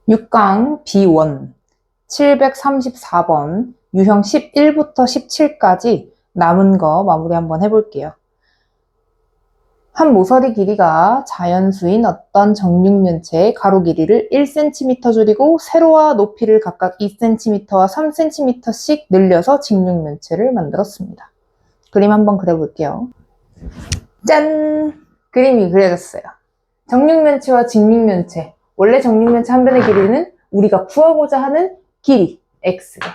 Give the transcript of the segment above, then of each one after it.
6강 B1 734번 유형 11부터 17까지 남은 거 마무리 한번 해볼게요. 한 모서리 길이가 자연수인 어떤 정육면체의 가로 길이를 1cm 줄이고 세로와 높이를 각각 2cm와 3cm씩 늘려서 직육면체를 만들었습니다. 그림 한번 그려볼게요. 짠! 그림이 그려졌어요. 정육면체와 직육면체. 원래 정육면체 한 변의 길이는 우리가 구하고자 하는 길이 x가.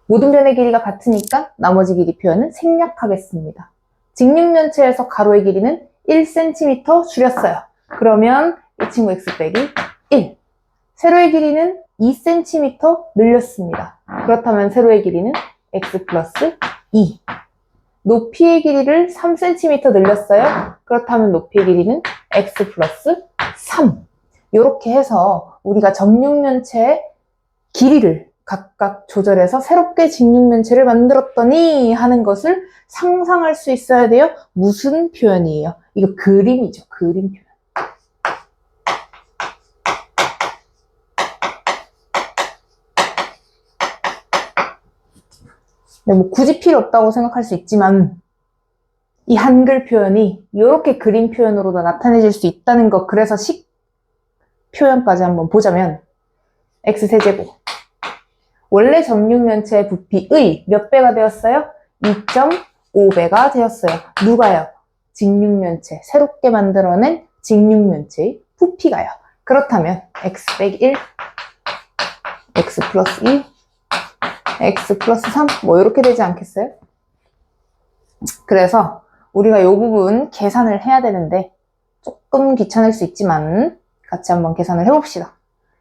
모든 변의 길이가 같으니까 나머지 길이 표현은 생략하겠습니다. 직육면체에서 가로의 길이는 1cm 줄였어요. 그러면 이 친구 x 빼기 1. 세로의 길이는 2cm 늘렸습니다. 그렇다면 세로의 길이는 x 플러스 2. 높이의 길이를 3cm 늘렸어요. 그렇다면 높이의 길이는 x 플러스 3. 이렇게 해서 우리가 정육면체의 길이를 각각 조절해서 새롭게 직육면체를 만들었더니 하는 것을 상상할 수 있어야 돼요. 무슨 표현이에요? 이거 그림이죠. 그림 표현. 뭐 굳이 필요 없다고 생각할 수 있지만 이 한글 표현이 이렇게 그림 표현으로도 나타내질 수 있다는 거. 그래서 식 표현까지 한번 보자면 x세제곱 원래 정육면체의 부피의 몇 배가 되었어요? 2.5배가 되었어요. 누가요? 직육면체, 새롭게 만들어낸 직육면체의 부피가요. 그렇다면 x 빼기 1, x 플러스 2, x 플러스 3, 뭐 이렇게 되지 않겠어요? 그래서 우리가 이 부분 계산을 해야 되는데 조금 귀찮을 수 있지만 같이 한번 계산을 해봅시다.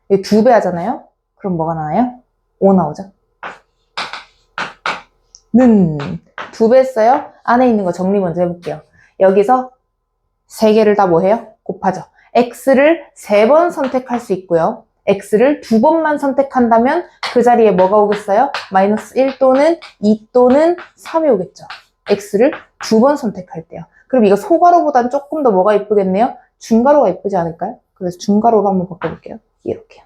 이거 2배 하잖아요? 그럼 뭐가 나와요? 5 나오죠? 는 2배 했어요? 안에 있는 거 정리 먼저 해볼게요. 여기서 3개를 다 뭐 해요? 곱하죠. x를 3번 선택할 수 있고요. x를 2번만 선택한다면 그 자리에 뭐가 오겠어요? 마이너스 1 또는 2 또는 3이 오겠죠. x를 2번 선택할 때요. 그럼 이거 소가로보단 조금 더 뭐가 이쁘겠네요? 중가로가 이쁘지 않을까요? 그래서 중가로로 한번 바꿔볼게요. 이렇게요.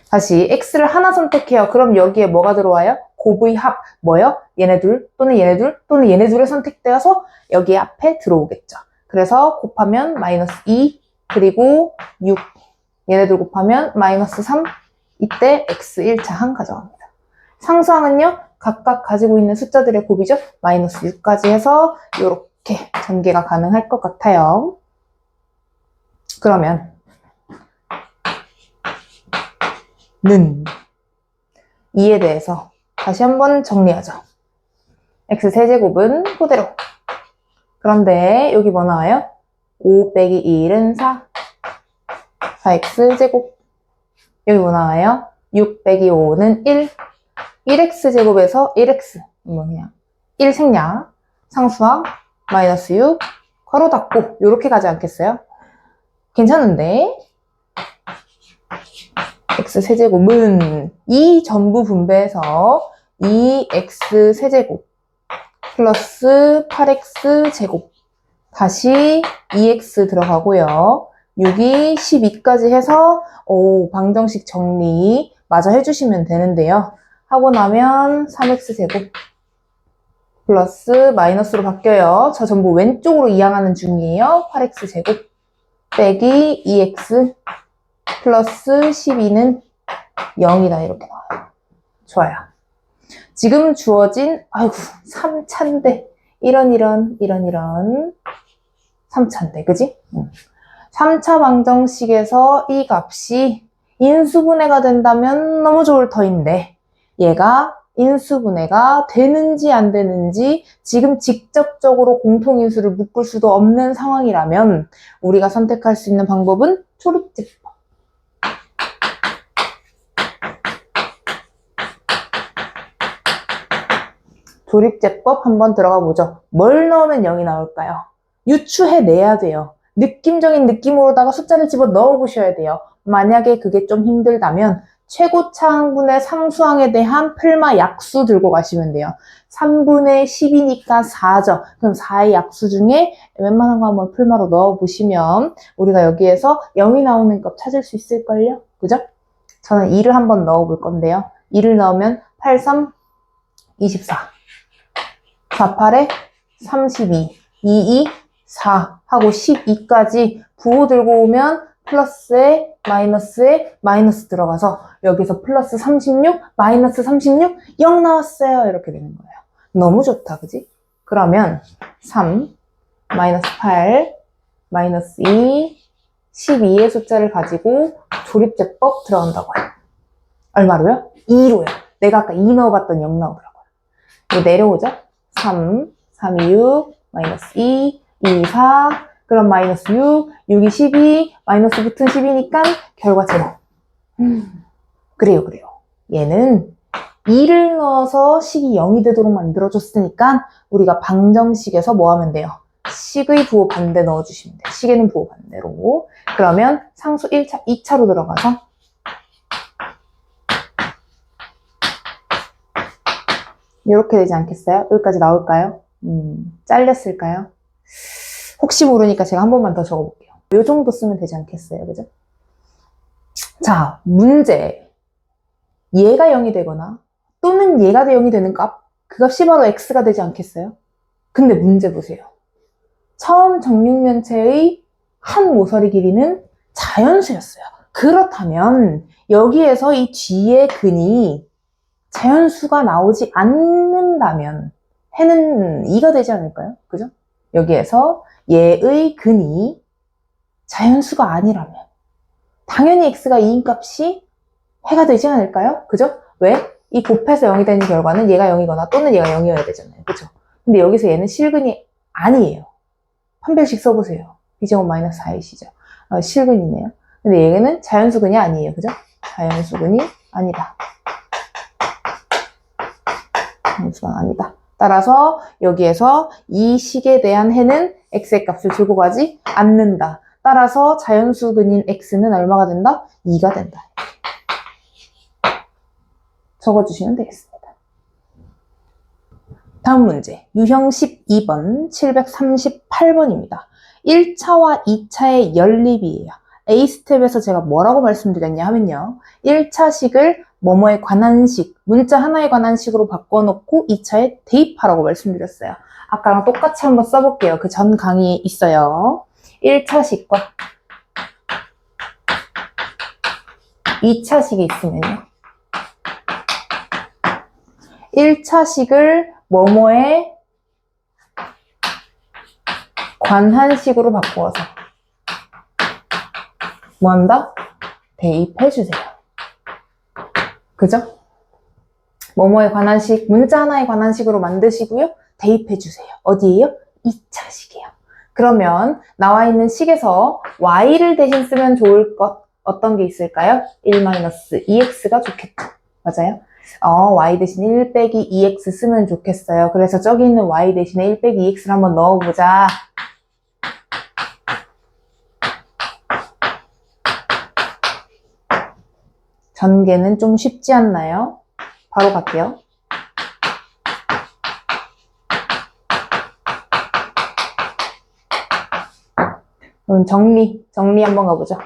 다시 x를 하나 선택해요. 그럼 여기에 뭐가 들어와요? 곱의 합. 뭐요? 얘네 둘 또는 얘네 둘 또는 얘네 둘에 선택되어서 여기 앞에 들어오겠죠. 그래서 곱하면 마이너스 2 그리고 6 얘네 둘 곱하면 마이너스 3 이때 x 1차항 가져갑니다. 상수항은요? 각각 가지고 있는 숫자들의 곱이죠. 마이너스 6까지 해서 이렇게 전개가 가능할 것 같아요. 그러면 는 2에 대해서 다시 한번 정리하죠. x세제곱은 그대로. 그런데 여기 뭐 나와요? 5 빼기 1은 4. 4x제곱. 여기 뭐 나와요? 6 빼기 5는 1. 1x제곱에서 1x. 뭐냐? 1 생략. 상수항 마이너스 6. 괄호 닫고. 이렇게 가지 않겠어요? 괜찮은데? x세제곱은 이 전부 분배해서 2x세제곱 플러스 8x제곱 다시 2x 들어가고요. 6이 12까지 해서 방정식 정리 마저 해주시면 되는데요. 하고 나면 3x제곱 플러스 마이너스로 바뀌어요. 저 전부 왼쪽으로 이항하는 중이에요. 8x제곱 빼기 2x 플러스 12는 0이다 이렇게 나와요. 좋아요. 지금 주어진 3차인데 이런 3차인데 그지? 3차 방정식에서 이 값이 인수분해가 된다면 너무 좋을 터인데 얘가 인수분해가 되는지 안 되는지 지금 직접적으로 공통인수를 묶을 수도 없는 상황이라면 우리가 선택할 수 있는 방법은 조립제법. 조립제법 한번 들어가 보죠. 뭘 넣으면 0이 나올까요? 유추해내야 돼요. 느낌적인 느낌으로다가 숫자를 집어 넣어 보셔야 돼요. 만약에 그게 좀 힘들다면 최고차항분의 상수항에 대한 풀마 약수 들고 가시면 돼요. 3분의 10이니까 4죠. 그럼 4의 약수 중에 웬만한 거 한번 풀마로 넣어보시면 우리가 여기에서 0이 나오는 값 찾을 수 있을걸요? 그죠? 저는 2를 한번 넣어볼 건데요. 2를 넣으면 8, 3, 24. 4, 8에 32. 2, 2, 4 하고 12까지 부호 들고 오면 플러스에 마이너스에 마이너스 들어가서 여기서 플러스 36, 마이너스 36, 0 나왔어요. 이렇게 되는 거예요. 너무 좋다, 그지? 그러면 3, 마이너스 8, 마이너스 2, 12의 숫자를 가지고 조립제법 들어간다고 해요. 얼마로요? 2로요. 내가 아까 2 넣어봤더니 0 나오더라고요. 이거 내려오죠? 3, 3, 2, 6, 마이너스 2, 2, 4, 그럼 마이너스 6, 6이 12, 마이너스 붙은 10이니까 결과 제로. 그래요. 얘는 2를 넣어서 식이 0이 되도록 만들어줬으니까 우리가 방정식에서 뭐 하면 돼요? 식의 부호 반대 넣어주시면 돼요. 식에는 부호 반대로. 그러면 상수 1차, 2차로 들어가서 이렇게 되지 않겠어요? 여기까지 나올까요? 잘렸을까요? 혹시 모르니까 제가 한 번만 더 적어볼게요. 이 정도 쓰면 되지 않겠어요? 그죠? 자, 문제. 얘가 0이 되거나 또는 얘가 0이 되는 값, 그 값이 바로 x가 되지 않겠어요? 근데 문제 보세요. 처음 정육면체의 한 모서리 길이는 자연수였어요. 그렇다면 여기에서 이 뒤에 근이 자연수가 나오지 않는다면 해는 2가 되지 않을까요? 그죠? 여기에서 얘의 근이 자연수가 아니라면 당연히 x가 2인 값이 해가 되지 않을까요? 그죠? 왜? 이 곱해서 0이 되는 결과는 얘가 0이거나 또는 얘가 0이어야 되잖아요. 그죠? 근데 여기서 얘는 실근이 아니에요. 판별식 써보세요. b제곱 마이너스 4이시죠? 실근이네요. 근데 얘는 자연수근이 아니에요. 그죠? 자연수근이 아니다. 자연수가 아니다. 따라서 여기에서 이 식에 대한 해는 x의 값을 들고 가지 않는다. 따라서 자연수근인 x는 얼마가 된다? 2가 된다. 적어주시면 되겠습니다. 다음 문제, 유형 12번, 738번입니다. 1차와 2차의 연립이에요. A스텝에서 제가 뭐라고 말씀드렸냐 하면요. 1차식을 뭐뭐에 관한 식, 문자 하나에 관한 식으로 바꿔놓고 2차에 대입하라고 말씀드렸어요. 아까랑 똑같이 한번 써볼게요. 그 전 강의에 있어요. 1차식과 2차식이 있으면요. 1차식을 뭐뭐에 관한 식으로 바꾸어서 뭐한다? 대입해주세요. 그죠? 뭐뭐에 관한 식, 문자 하나에 관한 식으로 만드시고요. 대입해주세요. 어디에요? 2차식이에요. 그러면 나와 있는 식에서 y를 대신 쓰면 좋을 것 어떤 게 있을까요? 1-2x가 좋겠죠. 맞아요? y 대신 1 빼기 2x 쓰면 좋겠어요. 그래서 저기 있는 y 대신에 1 빼기 2x를 한번 넣어보자. 전개는 좀 쉽지 않나요? 바로 갈게요. 그럼 정리 한번 가보죠.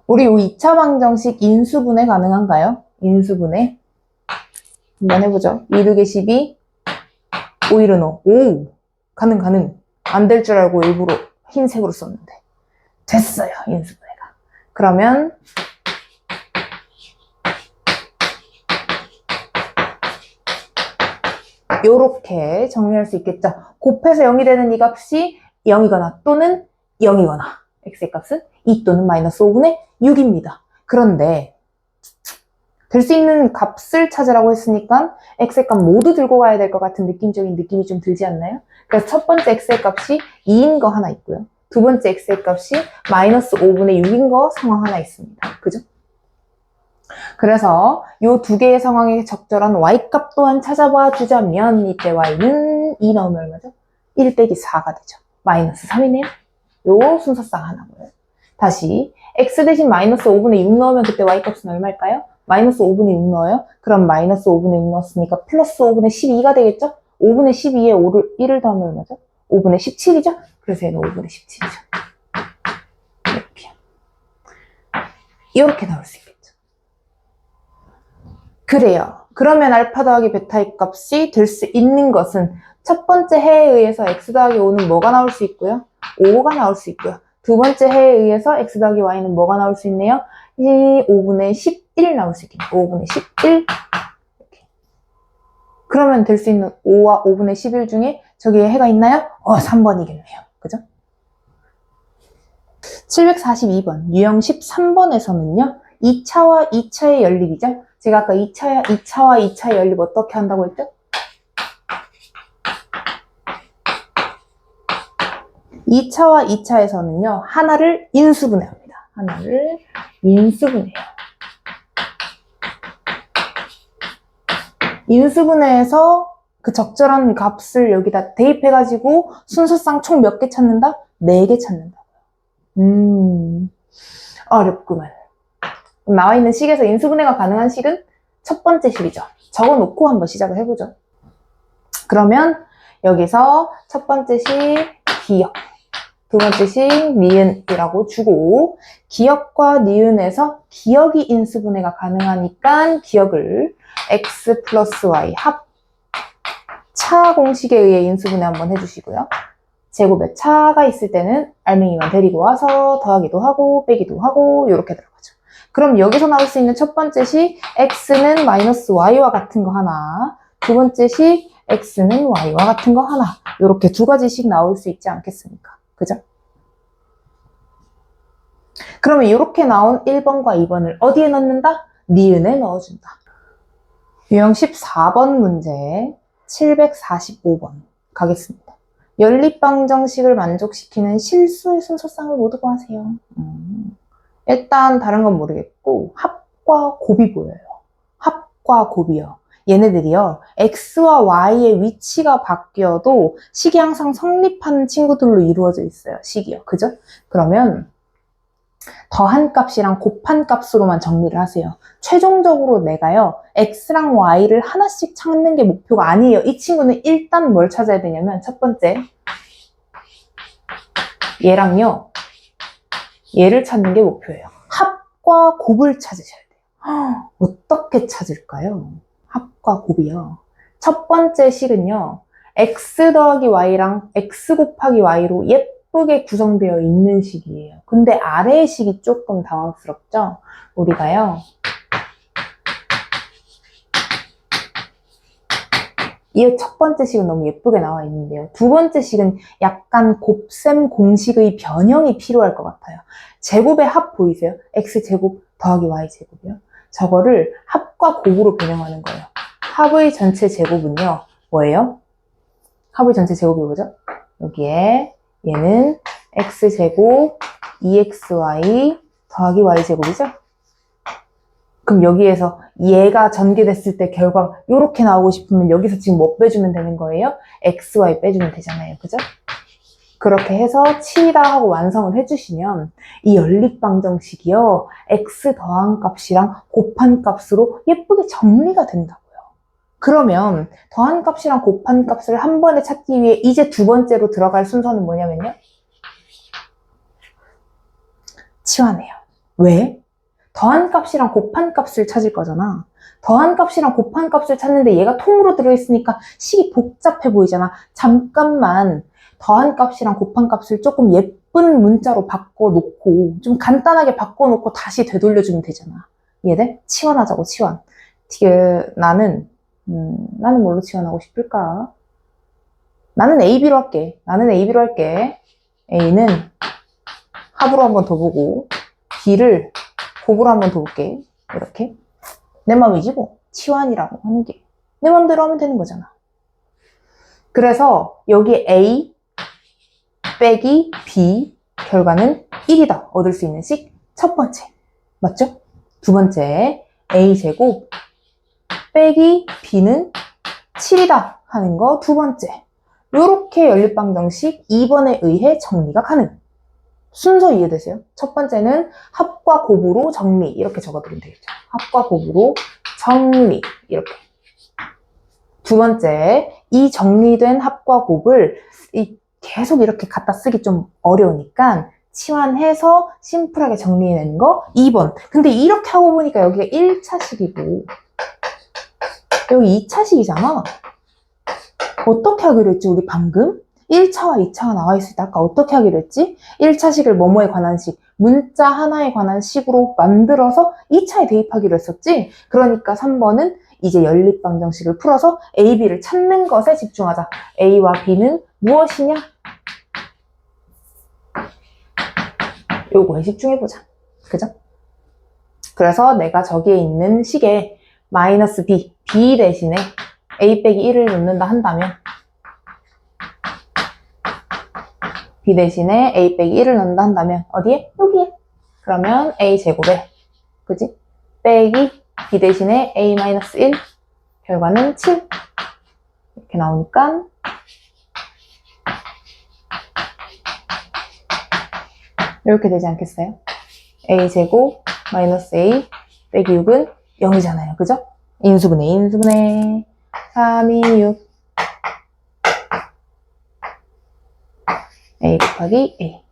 우리 이 2차 방정식 인수분해 가능한가요? 인수분해. 한번 해보죠. 2 2개 12, 5 1은 5. 오! 가능. 안 될 줄 알고 일부러 흰색으로 썼는데. 됐어요, 인수분해가. 그러면 요렇게 정리할 수 있겠죠. 곱해서 0이 되는 이 값이 0이거나 또는 0이거나 x의 값은 2 또는 마이너스 5분의 6입니다. 그런데 될 수 있는 값을 찾으라고 했으니까 x의 값 모두 들고 가야 될 것 같은 느낌적인 느낌이 좀 들지 않나요? 그래서 첫 번째 x의 값이 2인 거 하나 있고요. 두 번째 x의 값이 마이너스 5분의 6인 거 상황 하나 있습니다. 그죠? 그래서 이 두 개의 상황에 적절한 y값 또한 찾아봐 주자면 이때 y는 2 넣으면 얼마죠? 1 빼기 4가 되죠. 마이너스 3이네요. 요 순서상 하나고요. 다시 x 대신 마이너스 5분의 6 넣으면 그때 y값은 얼마일까요? 마이너스 5분의 6 넣어요? 그럼 마이너스 5분의 6 넣었으니까 플러스 5분의 12가 되겠죠? 5분의 12에 1을 더하면 얼마죠? 5분의 17이죠? 그래서 얘는 5분의 17이죠. 이렇게 나올 수 있겠죠. 그래요. 그러면 알파 더하기 베타의 값이 될 수 있는 것은 첫 번째 해에 의해서 x 더하기 5는 뭐가 나올 수 있고요? 5가 나올 수 있고요. 두 번째 해에 의해서 x 더하기 y는 뭐가 나올 수 있네요? 이 5분의 11 나올 수 있겠네요. 5분의 11 이렇게. 그러면 될 수 있는 5와 5분의 11 중에 저기에 해가 있나요? 3번이겠네요. 그죠? 742번 유형 13번에서는요. 2차와 2차의 연립이죠. 제가 아까 2차와 2차의 연립 어떻게 한다고 했죠? 2차와 2차에서는요. 하나를 인수분해합니다. 하나를 인수분해해요. 인수분해해서 그 적절한 값을 여기다 대입해가지고 순서상 총 몇 개 찾는다? 4개 찾는다고요. 어렵구만. 나와 있는 식에서 인수분해가 가능한 식은 첫 번째 식이죠. 적어놓고 한번 시작을 해보죠. 그러면 여기서 첫 번째 식 기역, 두 번째 식 니은이라고 주고 기역과 니은에서 기역이 인수분해가 가능하니까 기역을 x 플러스 y 합차 공식에 의해 인수분해 한번 해주시고요. 제곱에 차가 있을 때는 알맹이만 데리고 와서 더하기도 하고 빼기도 하고 이렇게 들어가죠. 그럼 여기서 나올 수 있는 첫 번째 식 x는 마이너스 y와 같은 거 하나, 두 번째 식 x는 y와 같은 거 하나, 이렇게 두 가지씩 나올 수 있지 않겠습니까? 그죠? 그러면 이렇게 나온 1번과 2번을 어디에 넣는다? 니은에 넣어준다. 유형 14번 문제 745번 가겠습니다. 연립방정식을 만족시키는 실수의 순서상을 모두 구하세요. 일단 다른 건 모르겠고 합과 곱이 보여요. 합과 곱이요. 얘네들이요. x와 y의 위치가 바뀌어도 식이 항상 성립하는 친구들로 이루어져 있어요. 식이요. 그죠? 그러면 더한 값이랑 곱한 값으로만 정리를 하세요. 최종적으로 내가요. x랑 y를 하나씩 찾는 게 목표가 아니에요. 이 친구는 일단 뭘 찾아야 되냐면 첫 번째 얘랑요. 얘를 찾는 게 목표예요. 합과 곱을 찾으셔야 돼요. 어떻게 찾을까요? 합과 곱이요. 첫 번째 식은요. x 더하기 y랑 x 곱하기 y로 예쁘게 구성되어 있는 식이에요. 근데 아래의 식이 조금 당황스럽죠? 우리가요. 이 첫 번째 식은 너무 예쁘게 나와 있는데요. 두 번째 식은 약간 곱셈 공식의 변형이 필요할 것 같아요. 제곱의 합 보이세요? x제곱 더하기 y제곱이요. 저거를 합과 곱으로 변형하는 거예요. 합의 전체 제곱은요. 뭐예요? 합의 전체 제곱이 뭐죠? 여기에 얘는 x제곱 2xy 더하기 y제곱이죠? 그럼 여기에서 얘가 전개됐을 때 결과가 이렇게 나오고 싶으면 여기서 지금 뭐 빼주면 되는 거예요? xy 빼주면 되잖아요. 그죠? 그렇게 해서 치다 하고 완성을 해주시면 이 연립방정식이요. x 더한 값이랑 곱한 값으로 예쁘게 정리가 된다고요. 그러면 더한 값이랑 곱한 값을 한 번에 찾기 위해 이제 두 번째로 들어갈 순서는 뭐냐면요. 치환해요. 왜? 더한 값이랑 곱한 값을 찾을 거잖아. 더한 값이랑 곱한 값을 찾는데 얘가 통으로 들어있으니까 식이 복잡해 보이잖아. 잠깐만 더한 값이랑 곱한 값을 조금 예쁜 문자로 바꿔놓고 좀 간단하게 바꿔놓고 다시 되돌려주면 되잖아. 이해돼? 치환하자고 치환. 나는 뭘로 치환하고 싶을까? 나는 AB로 할게. A는 합으로 한번 더 보고 B를 곱으로 한번 더 볼게. 이렇게. 내 맘이지 뭐. 치환이라고 하는 게. 내 맘대로 하면 되는 거잖아. 그래서 여기 A 빼기 B 결과는 1이다. 얻을 수 있는 식 첫 번째. 맞죠? 두 번째 A제곱 빼기 B는 7이다 하는 거 두 번째. 요렇게 연립방정식 2번에 의해 정리가 가능. 순서 이해되세요? 첫 번째는 합과 곱으로 정리 이렇게 적어드리면 되겠죠. 합과 곱으로 정리 이렇게. 두 번째, 이 정리된 합과 곱을 계속 이렇게 갖다 쓰기 좀 어려우니까 치환해서 심플하게 정리해내는 거 2번. 근데 이렇게 하고 보니까 여기가 1차식이고 여기 2차식이잖아. 어떻게 하기로 했지 우리 방금? 1차와 2차가 나와 있을 때 아까 어떻게 하기로 했지? 1차식을 뭐뭐에 관한 식, 문자 하나에 관한 식으로 만들어서 2차에 대입하기로 했었지? 그러니까 3번은 이제 연립방정식을 풀어서 A, B를 찾는 것에 집중하자. A와 B는 무엇이냐? 요거에 집중해보자. 그죠? 그래서 내가 저기에 있는 식에 마이너스 B, B 대신에 A 빼기 1을 넣는다 한다면 B 대신에 A 빼기 1을 넣는다 한다면 어디에? 여기에. 그러면 A 제곱에 그지? 빼기 B 대신에 A 마이너스 1 결과는 7 이렇게 나오니까 이렇게 되지 않겠어요? A 제곱 마이너스 A 빼기 6은 0이잖아요. 그죠? 인수분해 인수분해 3이 6 A 곱하기 A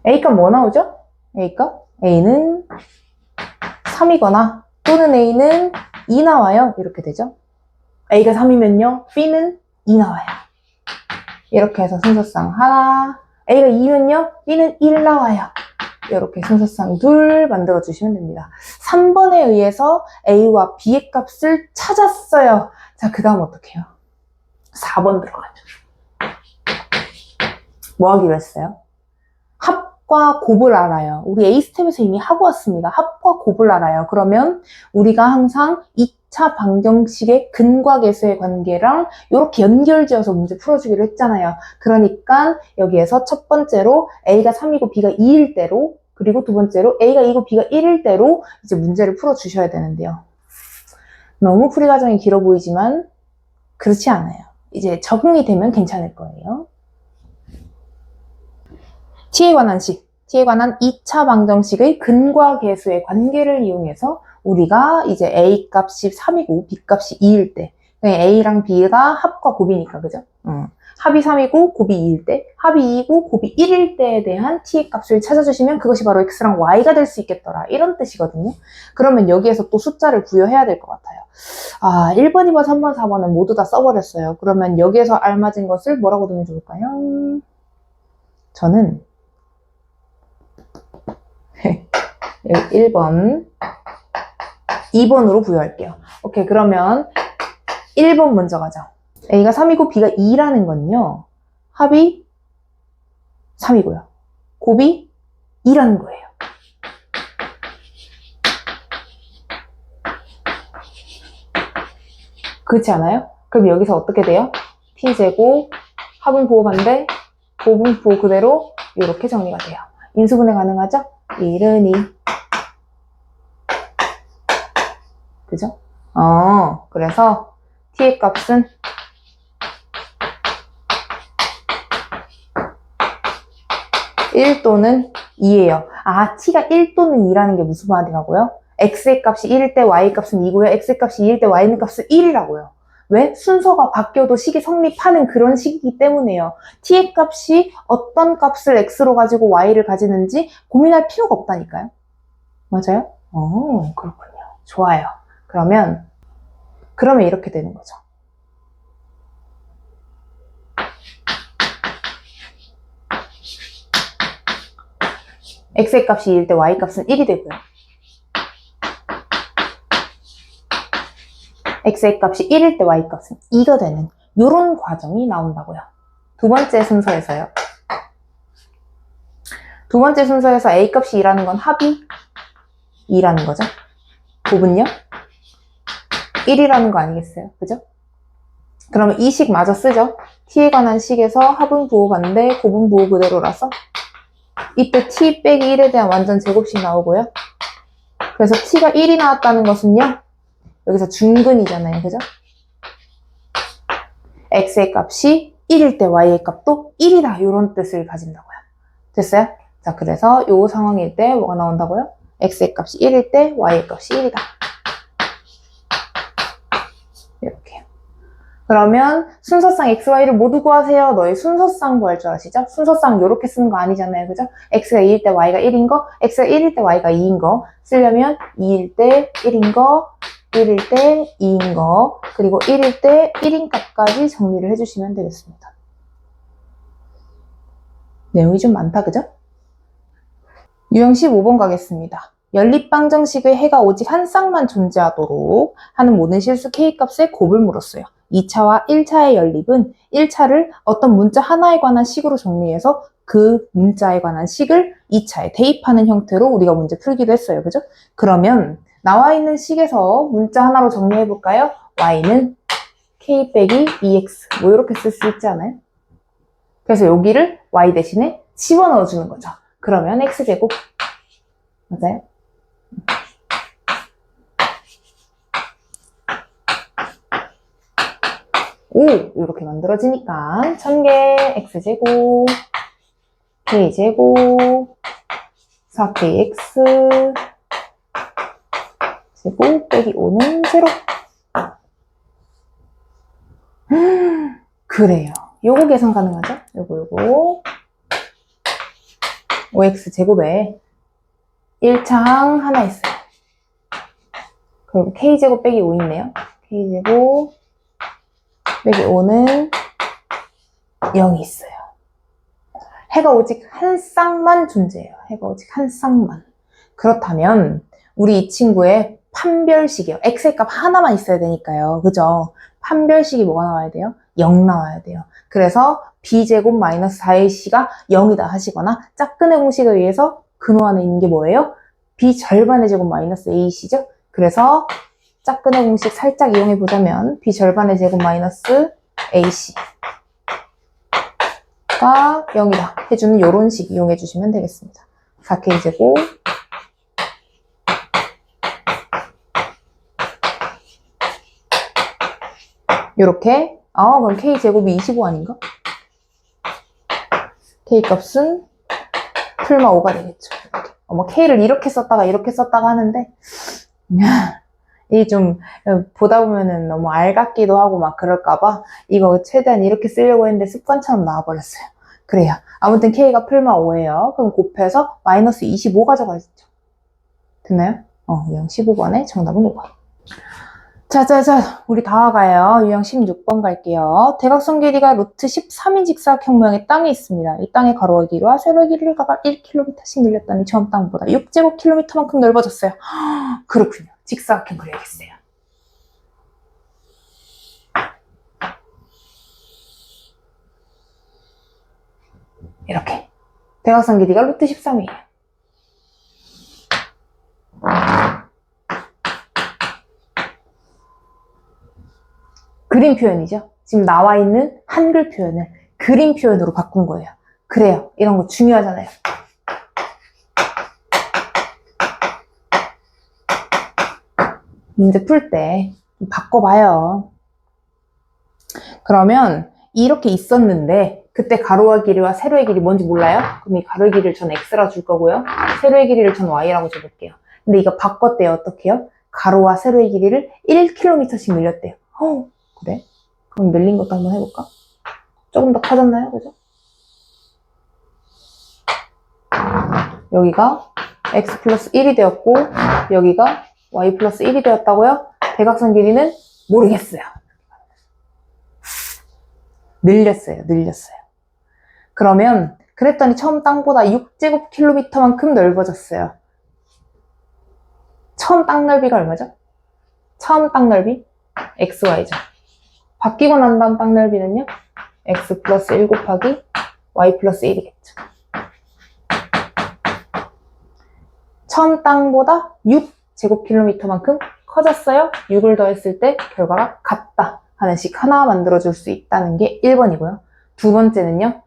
A값 뭐 나오죠? A값? A는 3이거나 또는 A는 2 나와요. 이렇게 되죠. A가 3이면요. B는 2 나와요. 이렇게 해서 순서상 하나 A가 2면요. B는 1 나와요. 이렇게 순서상 둘 만들어주시면 됩니다. 3번에 의해서 A와 B의 값을 찾았어요. 자, 그 다음 어떻게 해요? 4번 들어가죠. 뭐 하기로 했어요? 합과 곱을 알아요. 우리 A스텝에서 이미 하고 왔습니다. 합과 곱을 알아요. 그러면 우리가 항상 2차 방정식의 근과 계수의 관계랑 이렇게 연결지어서 문제 풀어주기로 했잖아요. 그러니까 여기에서 첫 번째로 A가 3이고 B가 2일 때로 그리고 두 번째로 A가 2고 B가 1일 때로 이제 문제를 풀어주셔야 되는데요. 너무 풀이 과정이 길어 보이지만 그렇지 않아요. 이제 적응이 되면 괜찮을 거예요. t에 관한 식, t에 관한 2차 방정식의 근과 계수의 관계를 이용해서 우리가 이제 A 값이 3이고 B 값이 2일 때 A랑 B가 합과 곱이니까 그죠? 합이 3이고 곱이 2일 때, 합이 2이고 곱이 1일 때에 대한 t의 값을 찾아주시면 그것이 바로 x랑 y가 될 수 있겠더라 이런 뜻이거든요. 그러면 여기에서 또 숫자를 부여해야 될 것 같아요. 아, 1번, 2번, 3번, 4번은 모두 다 써버렸어요. 그러면 여기에서 알맞은 것을 뭐라고 두면 좋을까요? 저는 여기 1번, 2번으로 부여할게요. 오케이, 그러면 1번 먼저 가죠. A가 3이고 B가 2라는 건요. 합이 3이고요. 곱이 2라는 거예요. 그렇지 않아요? 그럼 여기서 어떻게 돼요? T제곱, 합은 부호 반대, 곱은 부호 그대로 이렇게 정리가 돼요. 인수분해 가능하죠? 1은 2. 그죠? 그래서 t의 값은 1 또는 2예요. 아, t가 1 또는 2라는 게 무슨 말이라고요? x의 값이 1일 때 y의 값은 2고요. x의 값이 2일 때 y의 값은 1이라고요. 왜? 순서가 바뀌어도 식이 성립하는 그런 식이기 때문에요. t의 값이 어떤 값을 x로 가지고 y를 가지는지 고민할 필요가 없다니까요. 맞아요? 그렇군요. 좋아요. 그러면 이렇게 되는 거죠. x의 값이 2일 때 y 값은 1이 되고요. x의 값이 1일 때 y 값은 2가 되는 이런 과정이 나온다고요. 두 번째 순서에서요. 두 번째 순서에서 a 값이 2라는 건 합이 2라는 거죠. 곱은요? 1이라는 거 아니겠어요? 그죠? 그러면 이 식 마저 쓰죠. t에 관한 식에서 합은 부호 반대, 곱은 부호 그대로라서 이때 t 빼기 1에 대한 완전 제곱식 나오고요. 그래서 t가 1이 나왔다는 것은요. 여기서 중근이잖아요. 그죠? x의 값이 1일 때 y의 값도 1이다. 이런 뜻을 가진다고요. 됐어요? 자, 그래서 이 상황일 때 뭐가 나온다고요? x의 값이 1일 때 y의 값이 1이다. 이렇게. 그러면 순서상 x, y를 모두 구하세요. 너희 순서상 구할 줄 아시죠? 순서상 이렇게 쓰는 거 아니잖아요. 그죠? x가 2일 때 y가 1인 거, x가 1일 때 y가 2인 거 쓰려면 2일 때 1인 거, 1일 때 2인 거, 그리고 1일 때 1인 값까지 정리를 해주시면 되겠습니다. 내용이 좀 많다, 그죠? 유형 15번 가겠습니다. 연립방정식의 해가 오직 한 쌍만 존재하도록 하는 모든 실수 k값의 곱을 물었어요. 2차와 1차의 연립은 1차를 어떤 문자 하나에 관한 식으로 정리해서 그 문자에 관한 식을 2차에 대입하는 형태로 우리가 문제 풀기도 했어요. 그죠? 그러면 나와 있는 식에서 문자 하나로 정리해 볼까요? y는 k 빼기 2x 뭐 이렇게 쓸 수 있지 않아요? 그래서 여기를 y 대신에 집어넣어 주는 거죠. 그러면 x제곱 맞아요? 오! 이렇게 만들어지니까 1000개 x제곱 k제곱 4kx 제곱 빼기 5는 0. 그래요. 요거 계산 가능하죠? 요거 5x 제곱에 1창 하나 있어요. 그리고 k제곱 빼기 5 있네요. k제곱 빼기 5는 0이 있어요. 해가 오직 한 쌍만 존재해요. 해가 오직 한 쌍만. 그렇다면 우리 이 친구의 판별식이요. x의 값 하나만 있어야 되니까요. 그죠? 판별식이 뭐가 나와야 돼요? 0 나와야 돼요. 그래서 b제곱 마이너스 4ac가 0이다 하시거나 짝근의 공식에 의해서 근호 안에 있는 게 뭐예요? b 절반의 제곱 마이너스 ac죠? 그래서 짝근의 공식 살짝 이용해 보자면 b 절반의 제곱 마이너스 ac가 0이다 해주는 이런 식 이용해 주시면 되겠습니다. 4k제곱 요렇게 그럼 k제곱이 25 아닌가? k값은 풀마 5가 되겠죠. 뭐 k를 이렇게 썼다가 이렇게 썼다가 하는데 이게 좀 보다 보면은 너무 알 같기도 하고 막 그럴까봐 이거 최대한 이렇게 쓰려고 했는데 습관처럼 나와버렸어요. 그래요. 아무튼 k가 풀마 5예요. 그럼 곱해서 마이너스 25 가져가야죠. 됐나요? 유형 15번에 정답은 5번. 자, 우리 다 와가요. 유형 16번 갈게요. 대각선 길이가 루트 13인 직사각형 모양의 땅이 있습니다. 이 땅의 가로와 길이와 세로의 길이를 각각 1km씩 늘렸다니 처음 땅보다 6제곱킬로미터만큼 넓어졌어요. 그렇군요. 직사각형 그려야겠어요. 이렇게. 대각선 길이가 루트 13이에요. 그림 표현이죠. 지금 나와 있는 한글 표현을 그림 표현으로 바꾼 거예요. 그래요. 이런 거 중요하잖아요. 문제 풀 때 바꿔봐요. 그러면 이렇게 있었는데 그때 가로와 길이와 세로의 길이 뭔지 몰라요? 그럼 이 가로의 길이를 전 x라 줄 거고요. 세로의 길이를 전 y라고 줘볼게요. 근데 이거 바꿨대요. 어떻게 해요? 가로와 세로의 길이를 1km씩 늘렸대요. 그래? 그럼 늘린 것도 한번 해볼까? 조금 더 커졌나요? 그죠? 여기가 x 플러스 1이 되었고 여기가 y 플러스 1이 되었다고요? 대각선 길이는 모르겠어요. 늘렸어요. 그러면 그랬더니 처음 땅보다 6제곱킬로미터만큼 넓어졌어요. 처음 땅 넓이가 얼마죠? 처음 땅 넓이 xy죠. 바뀌고 난 다음 땅 넓이는요? x 플러스 1 곱하기 y 플러스 1이겠죠. 처음 땅보다 6제곱킬로미터만큼 커졌어요. 6을 더했을 때 결과가 같다 하는 식 하나 만들어줄 수 있다는 게 1번이고요. 두 번째는요.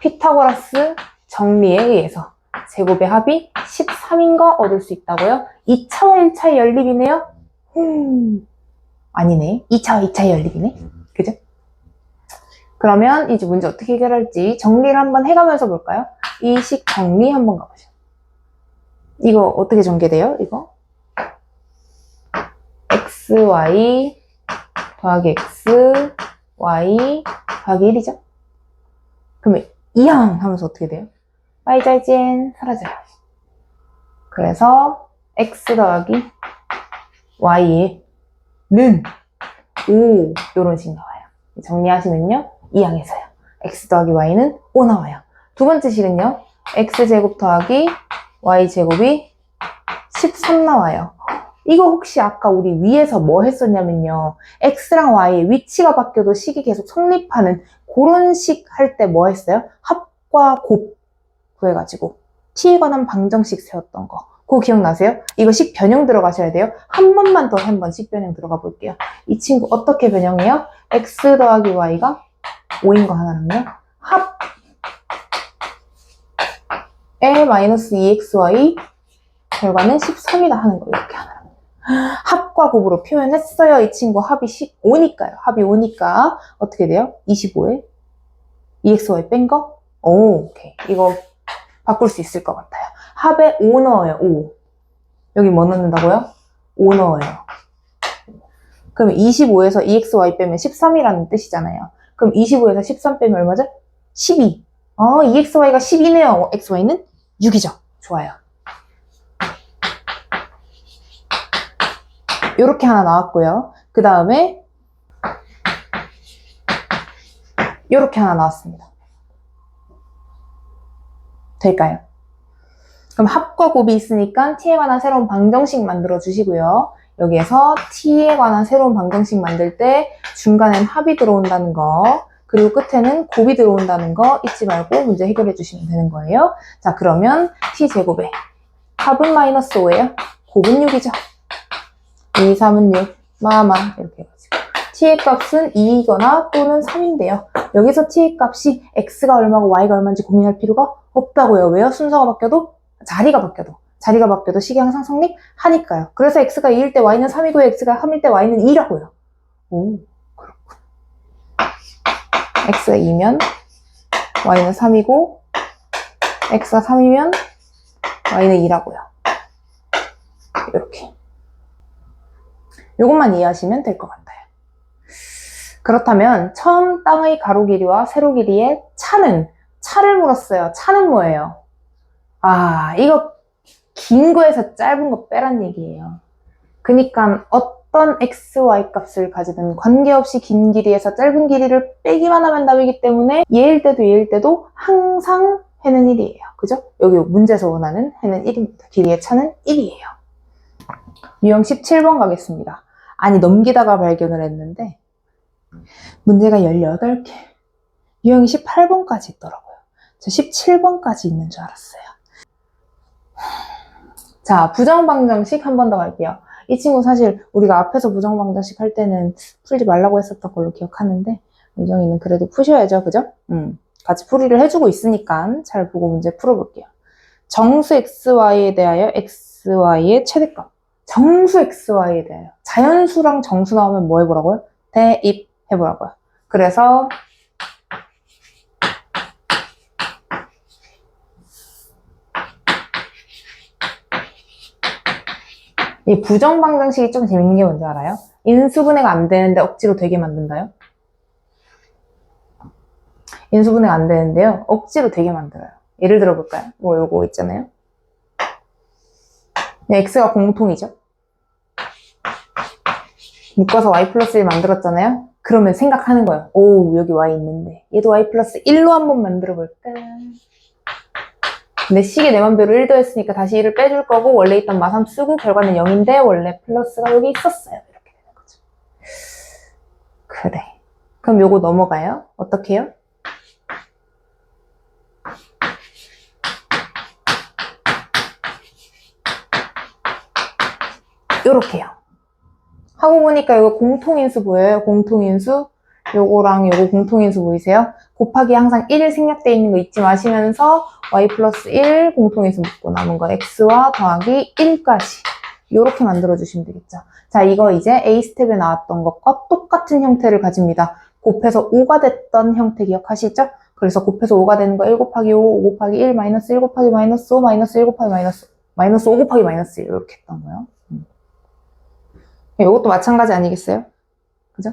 피타고라스 정리에 의해서 제곱의 합이 13인 거 얻을 수 있다고요. 2차와 1차의 연립이네요. 아니네. 2차와 2차의 연립이네. 그죠? 그러면 이제 문제 어떻게 해결할지 정리를 한번 해가면서 볼까요? 이 식 정리 한번 가보죠. 이거 어떻게 전개돼요? 이거 xy 더하기 x, y 더하기 1이죠? 그러면 이항 하면서 어떻게 돼요? y 잘 찐 사라져요. 그래서 x 더하기 y는 5 이런 식 나와요. 정리하시면요. 이항에서요. x 더하기 y는 5 나와요. 두 번째 식은요. x제곱 더하기 y제곱이 13 나와요. 이거 혹시 아까 우리 위에서 뭐 했었냐면요. x랑 y의 위치가 바뀌어도 식이 계속 성립하는 그런 식 할 때 뭐 했어요? 합과 곱 구해가지고 t에 관한 방정식 세웠던 거. 그거 기억나세요? 이거 식 변형 들어가셔야 돼요. 한 번만 더 한번 식 변형 들어가 볼게요. 이 친구 어떻게 변형해요? x 더하기 y가 5인 거 하나는요. 합에 마이너스 2xy 결과는 13이다 하는 거 이렇게 하나. 합과 곱으로 표현했어요. 이 친구 합이 15니까요. 합이 5니까 어떻게 돼요? 25에 2xy 뺀 거? 오, 오케이. 이거 바꿀 수 있을 것 같아요. 합에 5 넣어요. 5. 여기 뭐 넣는다고요? 5 넣어요. 그럼 25에서 2xy 빼면 13이라는 뜻이잖아요. 그럼 25에서 13 빼면 얼마죠? 12. 2xy가 12네요. xy는 6이죠. 좋아요. 이렇게 하나 나왔고요. 그 다음에 이렇게 하나 나왔습니다. 될까요? 그럼 합과 곱이 있으니까 t에 관한 새로운 방정식 만들어 주시고요. 여기에서 t에 관한 새로운 방정식 만들 때 중간엔 합이 들어온다는 거, 그리고 끝에는 곱이 들어온다는 거 잊지 말고 문제 해결해 주시면 되는 거예요. 자, 그러면 t제곱에 합은 마이너스 5예요. 곱은 6이죠. 2, 3은 6, 마마 이렇게 해가지고 t의 값은 2이거나 또는 3인데요. 여기서 t의 값이 x가 얼마고 y가 얼마인지 고민할 필요가 없다고요. 왜요? 순서가 바뀌어도 자리가 바뀌어도 식이 항상 성립하니까요. 그래서 x가 2일 때 y는 3이고 x가 3일 때 y는 2라고요. 오, 그렇군. x가 2면 y는 3이고 x가 3이면 y는 2라고요. 이렇게. 이것만 이해하시면 될 것 같아요. 그렇다면 처음 땅의 가로 길이와 세로 길이의 차를 물었어요. 차는 뭐예요? 이거 긴 거에서 짧은 거 빼란 얘기예요. 그러니까 어떤 x, y 값을 가지든 관계없이 긴 길이에서 짧은 길이를 빼기만 하면 답이기 때문에 얘일 때도 항상 해는 1이에요. 그죠? 여기 문제에서 원하는 해는 1입니다. 길이의 차는 1이에요. 유형 17번 가겠습니다. 아니, 넘기다가 발견을 했는데 문제가 18개. 유형이 18번까지 있더라고요. 저 17번까지 있는 줄 알았어요. 자, 부정방정식 한 번 더 갈게요. 이 친구 사실 우리가 앞에서 부정방정식 할 때는 풀지 말라고 했었던 걸로 기억하는데 유정이는 그래도 푸셔야죠. 그죠? 같이 풀이를 해주고 있으니까 잘 보고 문제 풀어볼게요. 정수 xy에 대하여 xy의 최대값. 정수 xy에 대하여. 자연수랑 정수 나오면 뭐 해보라고요? 대입해보라고요. 그래서 이 부정방정식이 좀 재밌는 게 뭔지 알아요? 인수분해가 안 되는데 억지로 되게 만든다요? 인수분해가 안 되는데요. 억지로 되게 만들어요. 예를 들어 볼까요? 뭐 요거 있잖아요. x가 공통이죠. 묶어서 y 플러스 1 만들었잖아요. 그러면 생각하는 거예요. 오, 여기 y 있는데 얘도 y 플러스 1로 한번 만들어 볼까? 근데 식이 내 맘대로 1도 했으니까 다시 1을 빼줄 거고 원래 있던 마삼 쓰고 결과는 0인데 원래 플러스가 여기 있었어요. 이렇게 되는 거죠. 그래. 그럼 요거 넘어가요. 어떻게 해요? 요렇게요. 하고 보니까 이거 공통인수 보여요? 공통인수. 요거랑 요거 공통인수 보이세요? 곱하기 항상 1 생략되어 있는 거 잊지 마시면서 y 플러스 1 공통인수 묶고 남은 거 x와 더하기 1까지 요렇게 만들어주시면 되겠죠. 자, 이거 이제 A 스텝에 나왔던 것과 똑같은 형태를 가집니다. 곱해서 5가 됐던 형태 기억하시죠? 그래서 곱해서 5가 되는 거 1 곱하기 5, 5 곱하기 1, 마이너스 1 곱하기 마이너스 5, 마이너스 1 곱하기 마이너스 5 곱하기 마이너스 1 이렇게 했던 거예요. 이것도 마찬가지 아니겠어요? 그죠?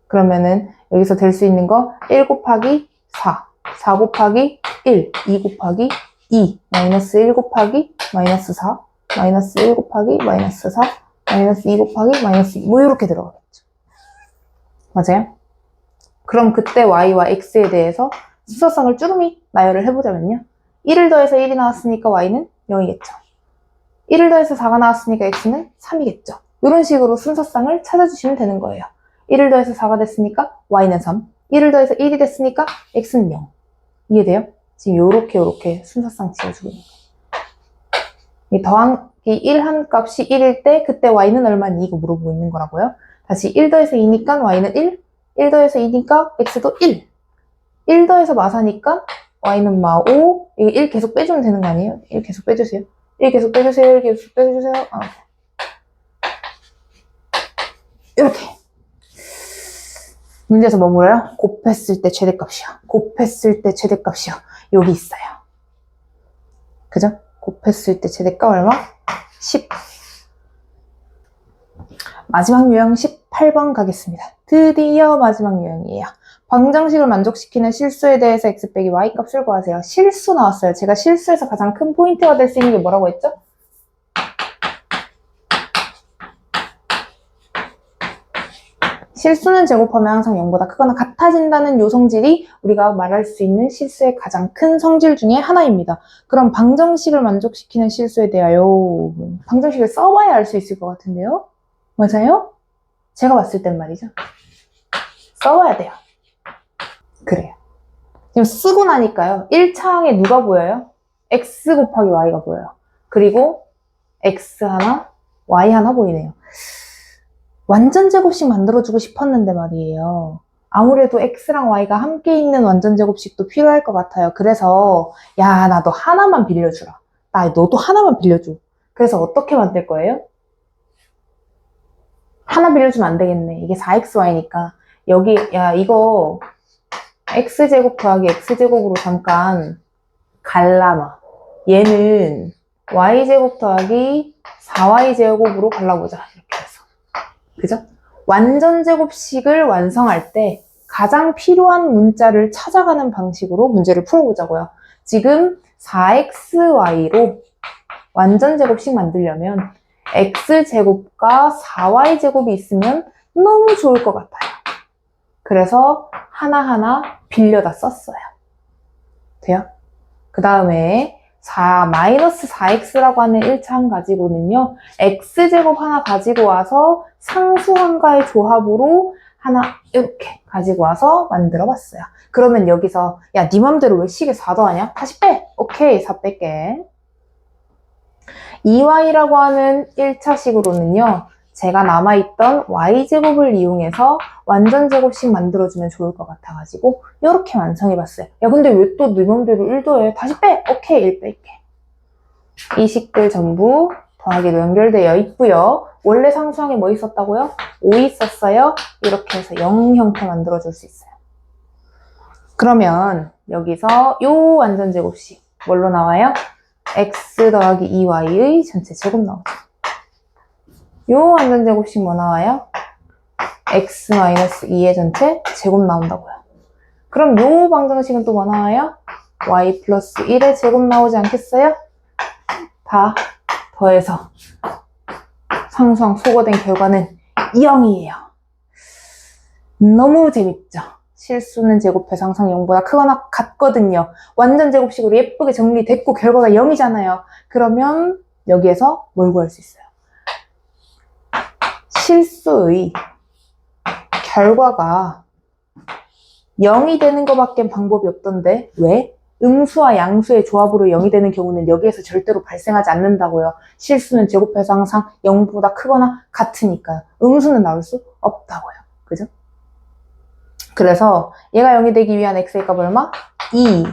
그러면은 여기서 될 수 있는 거 1 곱하기 4, 4 곱하기 1, 2 곱하기 2, 마이너스 1 곱하기 마이너스 4, 마이너스 1 곱하기 마이너스 4, 마이너스 2 곱하기 마이너스 2, 뭐 이렇게 들어가겠죠. 맞아요? 그럼 그때 y와 x에 대해서 수서성을 쭈루미 나열을 해보자면요. 1을 더해서 1이 나왔으니까 y는 0이겠죠. 1을 더해서 4가 나왔으니까 x는 3이겠죠. 이런 식으로 순서상을 찾아주시면 되는 거예요. 1을 더해서 4가 됐으니까 y는 3, 1을 더해서 1이 됐으니까 x는 0. 이해돼요? 지금 요렇게 순서상 지어주고 있는 거예요. 더하기 1 한 값이 1일 때 그때 y는 얼마니? 이거 물어보고 있는 거라고요. 다시 1 더해서 2니까 y는 1, 1 더해서 2니까 x도 1, 1 더해서 마사니까 y는 마 5, 이거 1 계속 빼주면 되는 거 아니에요? 1 계속 빼주세요. 1 계속 빼주세요. 1 계속 빼주세요. 이렇게. 문제에서 뭐 물어요? 곱했을 때 최대값이요. 곱했을 때 최대값이요. 여기 있어요. 그죠? 곱했을 때 최대값 얼마? 10. 마지막 유형 18번 가겠습니다. 드디어 마지막 유형이에요. 방정식을 만족시키는 실수에 대해서 x 빼기 y 값을 구하세요. 실수 나왔어요. 제가 실수에서 가장 큰 포인트가 될 수 있는 게 뭐라고 했죠? 실수는 제곱하면 항상 0보다 크거나 같아진다는 요 성질이 우리가 말할 수 있는 실수의 가장 큰 성질 중에 하나입니다. 그럼 방정식을 만족시키는 실수에 대하여 방정식을 써봐야 알 수 있을 것 같은데요? 맞아요? 제가 봤을 땐 말이죠. 써봐야 돼요. 그래요. 지금 쓰고 나니까요. 1차항에 누가 보여요? x 곱하기 y가 보여요. 그리고 x 하나, y 하나 보이네요. 완전 제곱식 만들어주고 싶었는데 말이에요. 아무래도 x랑 y가 함께 있는 완전 제곱식도 필요할 것 같아요. 그래서 야, 나도 하나만 빌려주라. 너도 하나만 빌려줘. 그래서 어떻게 만들 거예요? 하나 빌려주면 안 되겠네. 이게 4xy니까 여기 야 이거 x제곱 더하기 x제곱으로 잠깐 갈라놔. 얘는 y제곱 더하기 4y제곱으로 갈라보자. 이렇게 해서. 그죠? 완전 제곱식을 완성할 때 가장 필요한 문자를 찾아가는 방식으로 문제를 풀어보자고요. 지금 4xy로 완전 제곱식 만들려면 x제곱과 4y제곱이 있으면 너무 좋을 것 같아요. 그래서 하나하나 빌려다 썼어요. 돼요? 그 다음에 4-4x라고 하는 1차항 가지고는요. x제곱 하나 가지고 와서 상수항과의 조합으로 하나 이렇게 가지고 와서 만들어 봤어요. 그러면 여기서 야, 네 맘대로 왜 식에 4 더하냐? 다시 빼! 오케이, 4 뺄게. 2y라고 하는 1차식으로는요. 제가 남아있던 y제곱을 이용해서 완전 제곱식 만들어주면 좋을 것 같아가지고 이렇게 완성해봤어요. 야, 근데 왜 또 네 맘대로 1 더해? 다시 빼! 오케이, 1 뺄게. 이 식들 전부 더하기로 연결되어 있고요. 원래 상수항에 뭐 있었다고요? 5 있었어요. 이렇게 해서 0 형태 만들어줄 수 있어요. 그러면 여기서 요 완전 제곱식 뭘로 나와요? x 더하기 2y의 전체 제곱 나오죠. 요 완전 제곱식 뭐 나와요? x 마이너스 2의 전체 제곱 나온다고요. 그럼 요 방정식은 또 뭐 나와요? y 플러스 1의 제곱 나오지 않겠어요? 다 더해서 상수항 소거된 결과는 0이에요. 너무 재밌죠? 실수는 제곱해서 항상 0보다 크거나 같거든요. 완전 제곱식으로 예쁘게 정리됐고 결과가 0이잖아요. 그러면 여기에서 뭘 구할 수 있어요? 실수의 결과가 0이 되는 것밖에 방법이 없던데 왜? 음수와 양수의 조합으로 0이 되는 경우는 여기에서 절대로 발생하지 않는다고요. 실수는 제곱해서 항상 0보다 크거나 같으니까요. 음수는 나올 수 없다고요. 그죠? 그래서 얘가 0이 되기 위한 x의 값 얼마? 2.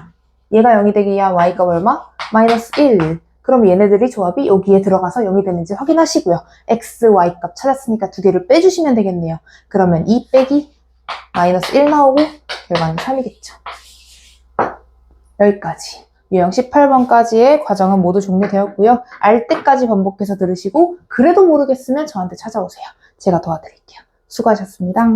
얘가 0이 되기 위한 y 값 얼마? 마이너스 1. 그럼 얘네들이 조합이 여기에 들어가서 0이 되는지 확인하시고요. x, y 값 찾았으니까 두 개를 빼주시면 되겠네요. 그러면 2 빼기 마이너스 1 나오고 결과는 3이겠죠. 여기까지. 유형 18번까지의 과정은 모두 종료되었고요. 알 때까지 반복해서 들으시고 그래도 모르겠으면 저한테 찾아오세요. 제가 도와드릴게요. 수고하셨습니다.